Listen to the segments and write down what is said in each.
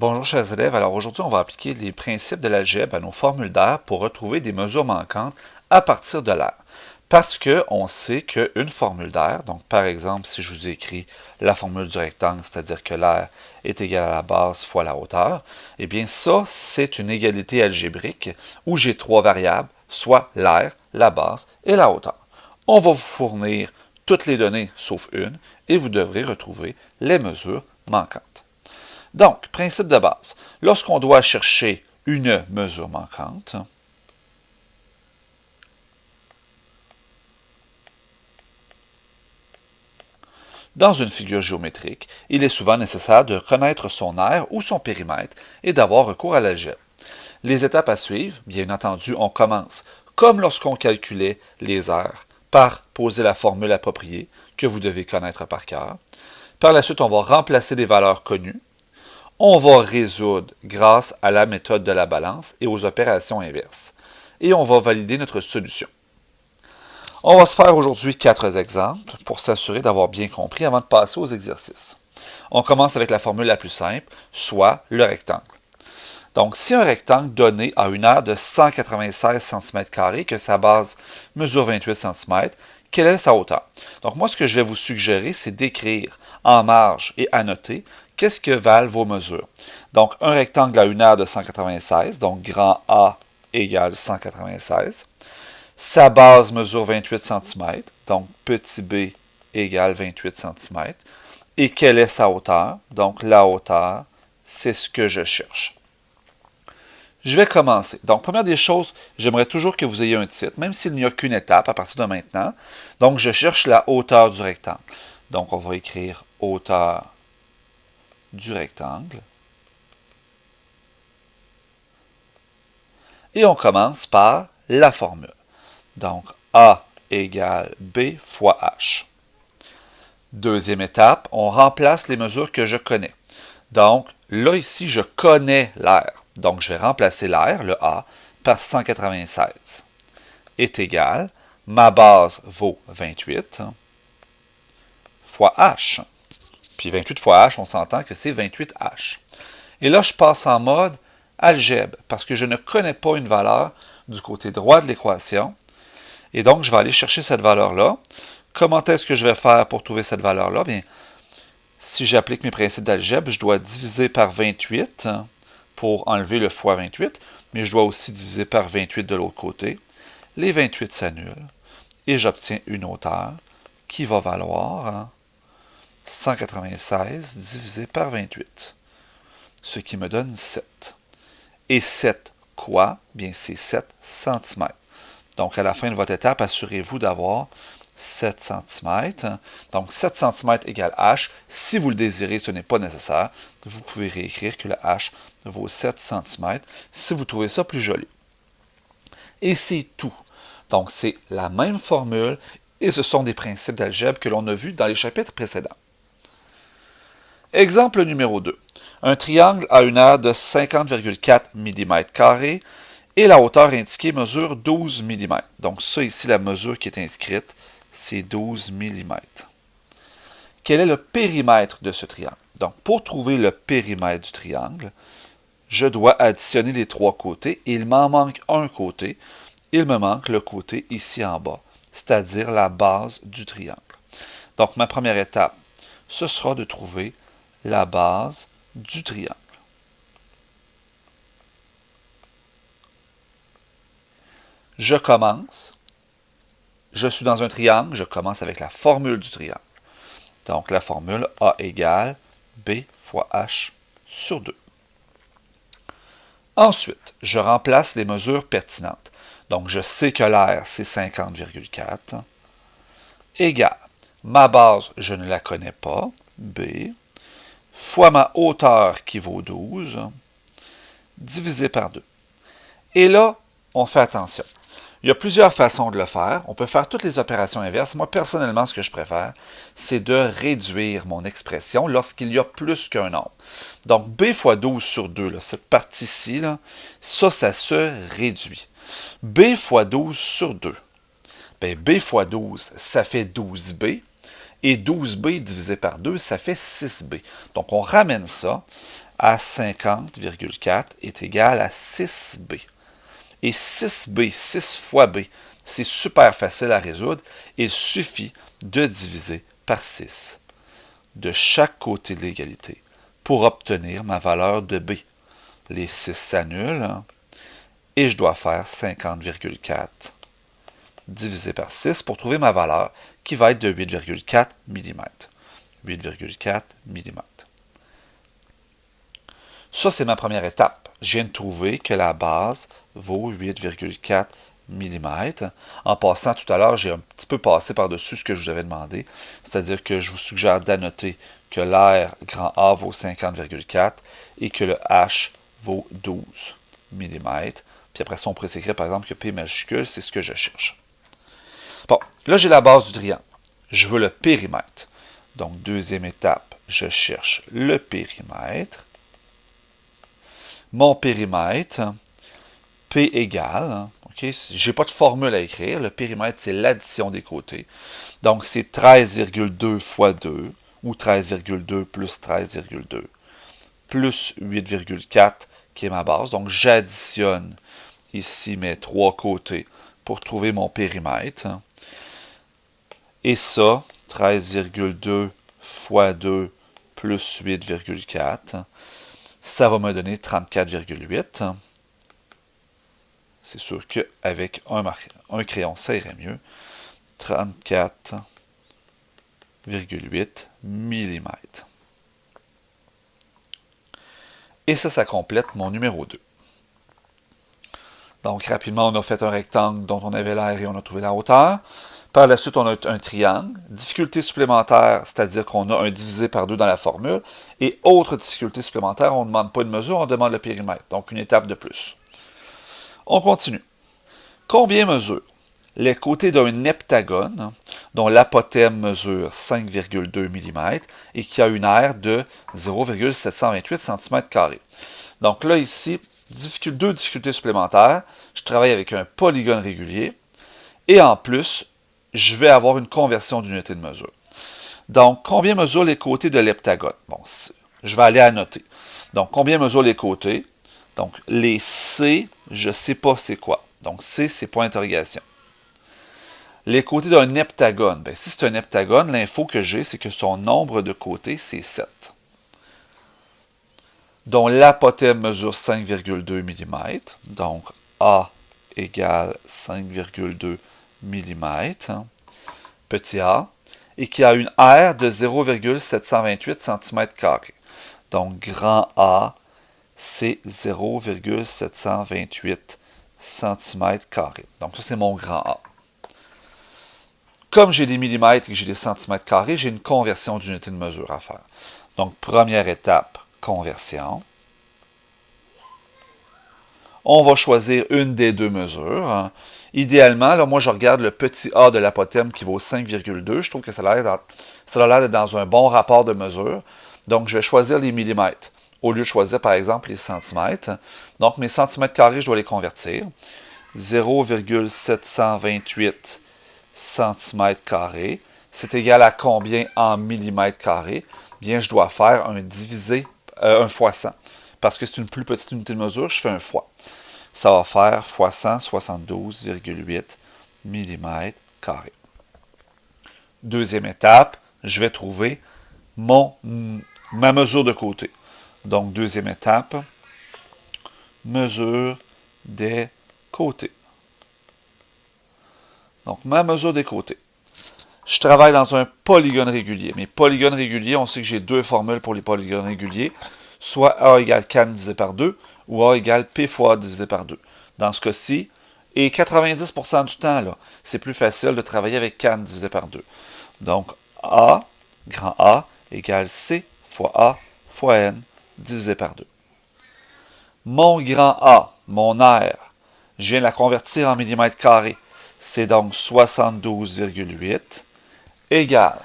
Bonjour chers élèves, alors aujourd'hui on va appliquer les principes de l'algèbre à nos formules d'air pour retrouver des mesures manquantes à partir de l'air. Parce qu'on sait qu'une formule d'air, donc par exemple si je vous écris la formule du rectangle, c'est-à-dire que l'air est égal à la base fois la hauteur, eh bien ça c'est une égalité algébrique où j'ai trois variables, soit l'air, la base et la hauteur. On va vous fournir toutes les données sauf une et vous devrez retrouver les mesures manquantes. Donc, principe de base, lorsqu'on doit chercher une mesure manquante, dans une figure géométrique, il est souvent nécessaire de connaître son aire ou son périmètre et d'avoir recours à l'algèbre. Les étapes à suivre, bien entendu, on commence, comme lorsqu'on calculait les aires, par poser la formule appropriée que vous devez connaître par cœur. Par la suite, on va remplacer les valeurs connues. On va résoudre grâce à la méthode de la balance et aux opérations inverses. Et on va valider notre solution. On va se faire aujourd'hui 4 exemples pour s'assurer d'avoir bien compris avant de passer aux exercices. On commence avec la formule la plus simple, soit le rectangle. Donc, si un rectangle donné a une aire de 196 cm², que sa base mesure 28 cm, quelle est sa hauteur? Donc, moi, ce que je vais vous suggérer, c'est d'écrire en marge et à noter qu'est-ce que valent vos mesures. Donc, un rectangle a une aire de 196, donc grand A égale 196. Sa base mesure 28 cm, donc petit b égale 28 cm. Et quelle est sa hauteur? Donc, la hauteur, c'est ce que je cherche. Je vais commencer. Donc, première des choses, j'aimerais toujours que vous ayez un titre, même s'il n'y a qu'une étape à partir de maintenant. Donc, je cherche la hauteur du rectangle. Donc, on va écrire hauteur du rectangle. Et on commence par la formule. Donc, A égale B fois H. Deuxième étape, on remplace les mesures que je connais. Donc, là, ici, je connais l'air. Donc, je vais remplacer l'air, le A, par 196. Est égal, ma base vaut 28 fois H. Puis 28 fois H, on s'entend que c'est 28H. Et là, je passe en mode algèbre, parce que je ne connais pas une valeur du côté droit de l'équation. Et donc, je vais aller chercher cette valeur-là. Comment est-ce que je vais faire pour trouver cette valeur-là? Bien, si j'applique mes principes d'algèbre, je dois diviser par 28 pour enlever le fois 28, mais je dois aussi diviser par 28 de l'autre côté. Les 28 s'annulent et j'obtiens une hauteur qui va valoir 196 divisé par 28, ce qui me donne 7. Et 7 quoi? Bien, c'est 7 cm. Donc, à la fin de votre étape, assurez-vous d'avoir 7 cm. Donc, 7 cm égale H. Si vous le désirez, ce n'est pas nécessaire. Vous pouvez réécrire que le H vaut 7 cm si vous trouvez ça plus joli. Et c'est tout. Donc, c'est la même formule et ce sont des principes d'algèbre que l'on a vus dans les chapitres précédents. Exemple numéro 2. Un triangle a une aire de 50,4 mm² et la hauteur indiquée mesure 12 mm. Donc ça ici, la mesure qui est inscrite, c'est 12 mm. Quel est le périmètre de ce triangle? Donc pour trouver le périmètre du triangle, je dois additionner les trois côtés et il m'en manque un côté. Il me manque le côté ici en bas, c'est-à-dire la base du triangle. Donc ma première étape, ce sera de trouver la base du triangle. Je commence. Je suis dans un triangle, je commence avec la formule du triangle. Donc la formule A égale B fois H sur 2. Ensuite, je remplace les mesures pertinentes. Donc je sais que l'air c'est 50,4 égale ma base, je ne la connais pas, B, fois ma hauteur qui vaut 12, divisé par 2. Et là, on fait attention. Il y a plusieurs façons de le faire. On peut faire toutes les opérations inverses. Moi, personnellement, ce que je préfère, c'est de réduire mon expression lorsqu'il y a plus qu'un nombre. Donc, b fois 12 sur 2, là, cette partie-ci, ça se réduit. b fois 12 sur 2. Bien, b fois 12, ça fait 12b. Et 12b divisé par 2, ça fait 6b. Donc, on ramène ça à 50,4 est égal à 6b. Et 6b, 6 fois b, c'est super facile à résoudre. Il suffit de diviser par 6 de chaque côté de l'égalité pour obtenir ma valeur de b. Les 6 s'annulent, hein, et je dois faire 50,4 divisé par 6 pour trouver ma valeur qui va être de 8,4 mm. 8,4 mm. Ça, c'est ma première étape. Je viens de trouver que la base vaut 8,4 mm. En passant, tout à l'heure, j'ai un petit peu passé par-dessus ce que je vous avais demandé. C'est-à-dire que je vous suggère d'annoter que l'R grand A vaut 50,4 et que le H vaut 12 mm. Puis après ça, on pourrait s'écrire par exemple que P majuscule, c'est ce que je cherche. Bon, là j'ai la base du triangle. Je veux le périmètre. Donc, deuxième étape, je cherche le périmètre. Mon périmètre, P égale, okay, je n'ai pas de formule à écrire, le périmètre c'est l'addition des côtés. Donc, c'est 13,2 fois 2, ou 13,2 plus 13,2, plus 8,4 qui est ma base. Donc, j'additionne ici mes trois côtés pour trouver mon périmètre. Et ça, 13,2 fois 2 plus 8,4, ça va me donner 34,8. C'est sûr qu'avec un crayon, ça irait mieux. 34,8 mm. Et ça complète mon numéro 2. Donc, rapidement, on a fait un rectangle dont on avait l'air et on a trouvé la hauteur. Par la suite, on a un triangle. Difficulté supplémentaire, c'est-à-dire qu'on a un divisé par 2 dans la formule. Et autre difficulté supplémentaire, on ne demande pas une mesure, on demande le périmètre. Donc, une étape de plus. On continue. Combien mesure les côtés d'un heptagone dont l'apothème mesure 5,2 mm et qui a une aire de 0,728 cm²? Donc là, ici, deux difficultés supplémentaires. Je travaille avec un polygone régulier et en plus, je vais avoir une conversion d'unité de mesure. Donc, combien mesurent les côtés de l'heptagone? Bon, je vais aller annoter. Donc, combien mesurent les côtés? Donc, les C, je ne sais pas c'est quoi. Donc, C, c'est point d'interrogation. Les côtés d'un heptagone. Bien, si c'est un heptagone, l'info que j'ai, c'est que son nombre de côtés, c'est 7. Dont l'apothème mesure 5,2 mm. Donc, A égale 5,2 mm. Petit a. Et qui a une aire de 0,728 cm². Donc, grand A, c'est 0,728 cm². Donc, ça, c'est mon grand A. Comme j'ai des millimètres et que j'ai des centimètres carrés, j'ai une conversion d'unité de mesure à faire. Donc, première étape, conversion. On va choisir une des deux mesures. Idéalement, là, moi, je regarde le petit a de l'apothème qui vaut 5,2. Je trouve que ça a l'air d'être dans un bon rapport de mesure. Donc, je vais choisir les millimètres au lieu de choisir, par exemple, les centimètres. Donc, mes centimètres carrés, je dois les convertir. 0,728 cm², c'est égal à combien en millimètres carrés? Bien, je dois faire un fois 100. Parce que c'est une plus petite unité de mesure, je fais un fois. Ça va faire fois 100, 72,8 mm². Deuxième étape, je vais trouver ma mesure de côté. Donc, deuxième étape, mesure des côtés. Donc, ma mesure des côtés. Je travaille dans un polygone régulier. Mes polygones réguliers, on sait que j'ai deux formules pour les polygones réguliers. Soit A égale CAN divisé par 2 ou A égale P fois A divisé par 2. Dans ce cas-ci, et 90% du temps, là, c'est plus facile de travailler avec CAN divisé par 2. Donc, A, grand A, égale C fois A fois N divisé par 2. Mon grand A, mon R, je viens de la convertir en millimètres carrés. C'est donc 72,8 égale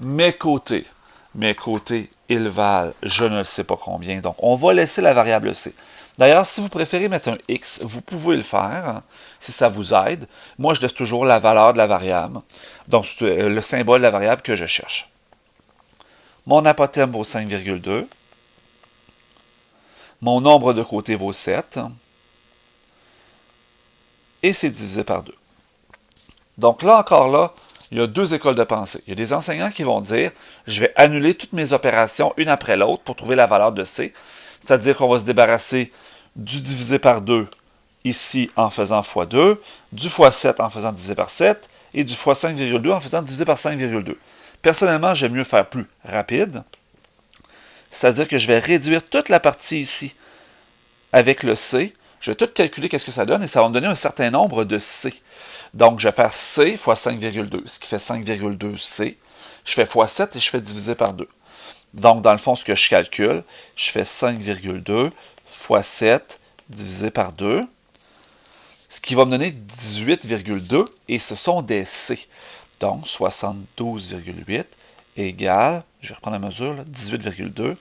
mes côtés. Mes côtés, ils valent je ne sais pas combien. Donc, on va laisser la variable C. D'ailleurs, si vous préférez mettre un X, vous pouvez le faire, hein, si ça vous aide. Moi, je laisse toujours la valeur de la variable. Donc, le symbole de la variable que je cherche. Mon apothème vaut 5,2. Mon nombre de côtés vaut 7. Et c'est divisé par 2. Donc là, encore là, il y a deux écoles de pensée. Il y a des enseignants qui vont dire, je vais annuler toutes mes opérations une après l'autre pour trouver la valeur de C. C'est-à-dire qu'on va se débarrasser du divisé par 2 ici en faisant x2, du x7 en faisant divisé par 7, et du fois 5,2 en faisant divisé par 5,2. Personnellement, j'aime mieux faire plus rapide. C'est-à-dire que je vais réduire toute la partie ici avec le C. Je vais tout calculer qu'est-ce que ça donne et ça va me donner un certain nombre de C. Donc, je vais faire C fois 5,2, ce qui fait 5,2C. Je fais x7 et je fais diviser par 2. Donc, dans le fond, ce que je calcule, je fais 5,2 fois 7 divisé par 2, ce qui va me donner 18,2 et ce sont des C. Donc, 72,8 égale, je vais reprendre la mesure, 18,2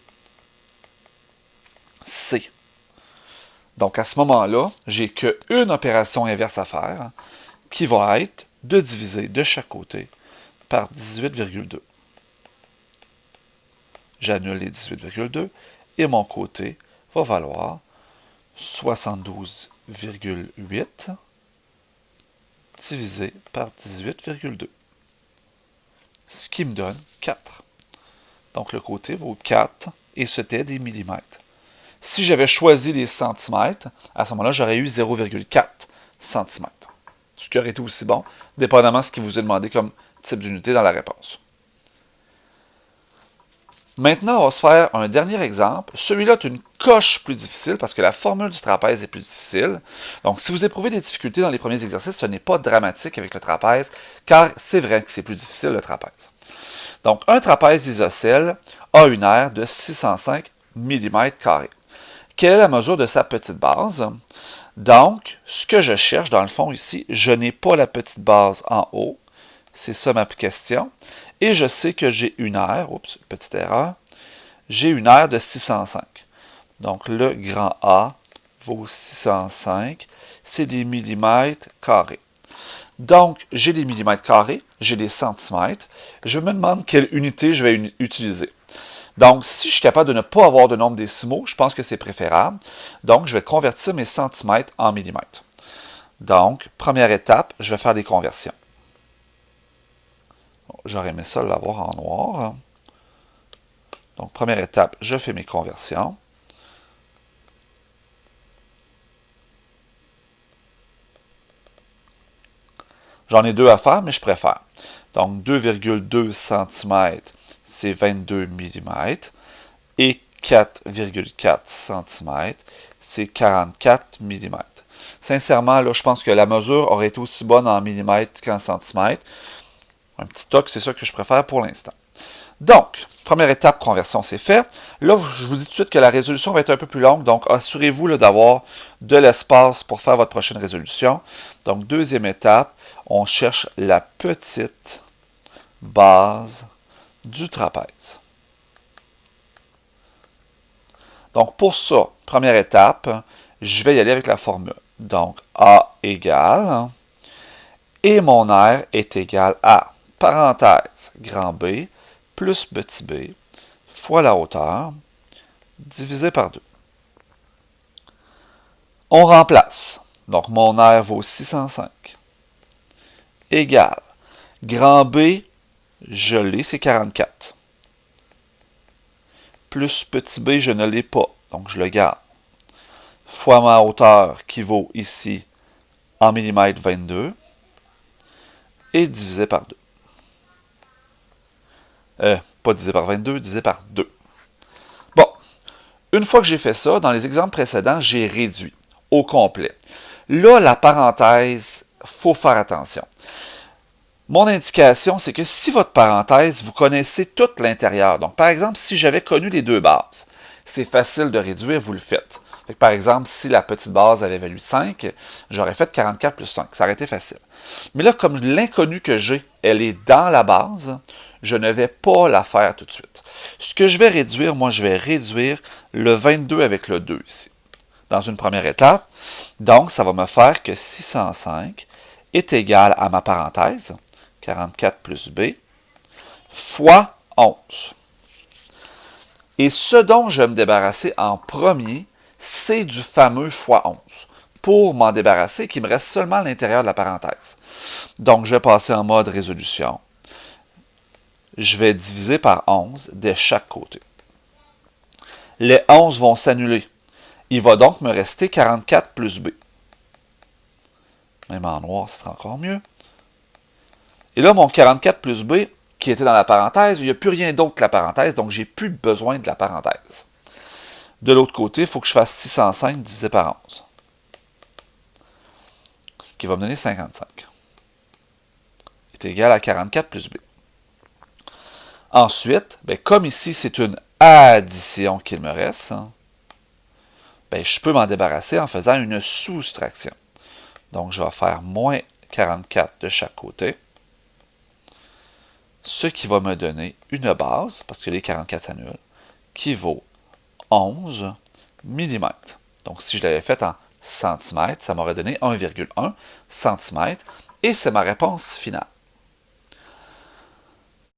C. Donc, à ce moment-là, j'ai qu'une opération inverse à faire, qui va être de diviser de chaque côté par 18,2. J'annule les 18,2 et mon côté va valoir 72,8 divisé par 18,2. Ce qui me donne 4. Donc, le côté vaut 4 et c'était des millimètres. Si j'avais choisi les centimètres, à ce moment-là, j'aurais eu 0,4 cm. Ce qui aurait été aussi bon, dépendamment de ce qui vous est demandé comme type d'unité dans la réponse. Maintenant, on va se faire un dernier exemple. Celui-là est une coche plus difficile parce que la formule du trapèze est plus difficile. Donc, si vous éprouvez des difficultés dans les premiers exercices, ce n'est pas dramatique avec le trapèze, car c'est vrai que c'est plus difficile le trapèze. Donc, un trapèze isocèle a une aire de 605 mm². Quelle est la mesure de sa petite base? Donc, ce que je cherche, dans le fond, ici, je n'ai pas la petite base en haut. C'est ça ma question. Et je sais que j'ai une aire, oups, petite erreur, j'ai une aire de 605. Donc, le grand A vaut 605. C'est des millimètres carrés. Donc, j'ai des millimètres carrés, j'ai des centimètres. Je me demande quelle unité je vais utiliser. Donc, si je suis capable de ne pas avoir de nombre décimaux, je pense que c'est préférable. Donc, je vais convertir mes centimètres en millimètres. Donc, première étape, je vais faire des conversions. J'aurais aimé ça l'avoir en noir. Donc, première étape, je fais mes conversions. J'en ai deux à faire, mais je préfère. Donc, 2,2 cm, c'est 22 mm. Et 4,4 cm, c'est 44 mm. Sincèrement, là, je pense que la mesure aurait été aussi bonne en millimètres qu'en centimètres. Un petit toc, c'est ça que je préfère pour l'instant. Donc, première étape, conversion, c'est fait. Là, je vous dis tout de suite que la résolution va être un peu plus longue, donc assurez-vous d'avoir de l'espace pour faire votre prochaine résolution. Donc, deuxième étape, on cherche la petite base du trapèze. Donc, pour ça, première étape, je vais y aller avec la formule. Donc, A égale, et mon R est égal à, parenthèse, grand B, plus petit b, fois la hauteur, divisé par 2. On remplace. Donc, mon R vaut 605. Égal. Grand B, je l'ai, c'est 44. Plus petit b, je ne l'ai pas, donc je le garde. Fois ma hauteur, qui vaut ici, en millimètres, 22. Et divisé par 2. Pas divisé par 22, divisé par 2. Bon, une fois que j'ai fait ça, dans les exemples précédents, j'ai réduit au complet. Là, la parenthèse, il faut faire attention. Mon indication, c'est que si votre parenthèse, vous connaissez tout l'intérieur. Donc, par exemple, si j'avais connu les deux bases, c'est facile de réduire, vous le faites. Fait que, par exemple, si la petite base avait valu 5, j'aurais fait 44 plus 5. Ça aurait été facile. Mais là, comme l'inconnue que j'ai, elle est dans la base, je ne vais pas la faire tout de suite. Ce que je vais réduire, moi, je vais réduire le 22 avec le 2 ici, dans une première étape. Donc, ça va me faire que 605 est égal à ma parenthèse, 44 plus b, fois 11. Et ce dont je vais me débarrasser en premier, c'est du fameux x11. Pour m'en débarrasser, qu'il me reste seulement à l'intérieur de la parenthèse. Donc, je vais passer en mode résolution. Je vais diviser par 11 de chaque côté. Les 11 vont s'annuler. Il va donc me rester 44 plus b. Même en noir, ce sera encore mieux. Et là, mon 44 plus b, qui était dans la parenthèse, il n'y a plus rien d'autre que la parenthèse, donc j'ai plus besoin de la parenthèse. De l'autre côté, il faut que je fasse 605 divisé par 11. Ce qui va me donner 55. Est égal à 44 plus b. Ensuite, comme ici, c'est une addition qu'il me reste, je peux m'en débarrasser en faisant une soustraction. Donc, je vais faire moins 44 de chaque côté, ce qui va me donner une base, parce que les 44 s'annulent, qui vaut 11 mm. Donc, si je l'avais fait en centimètres, ça m'aurait donné 1,1 cm, et c'est ma réponse finale.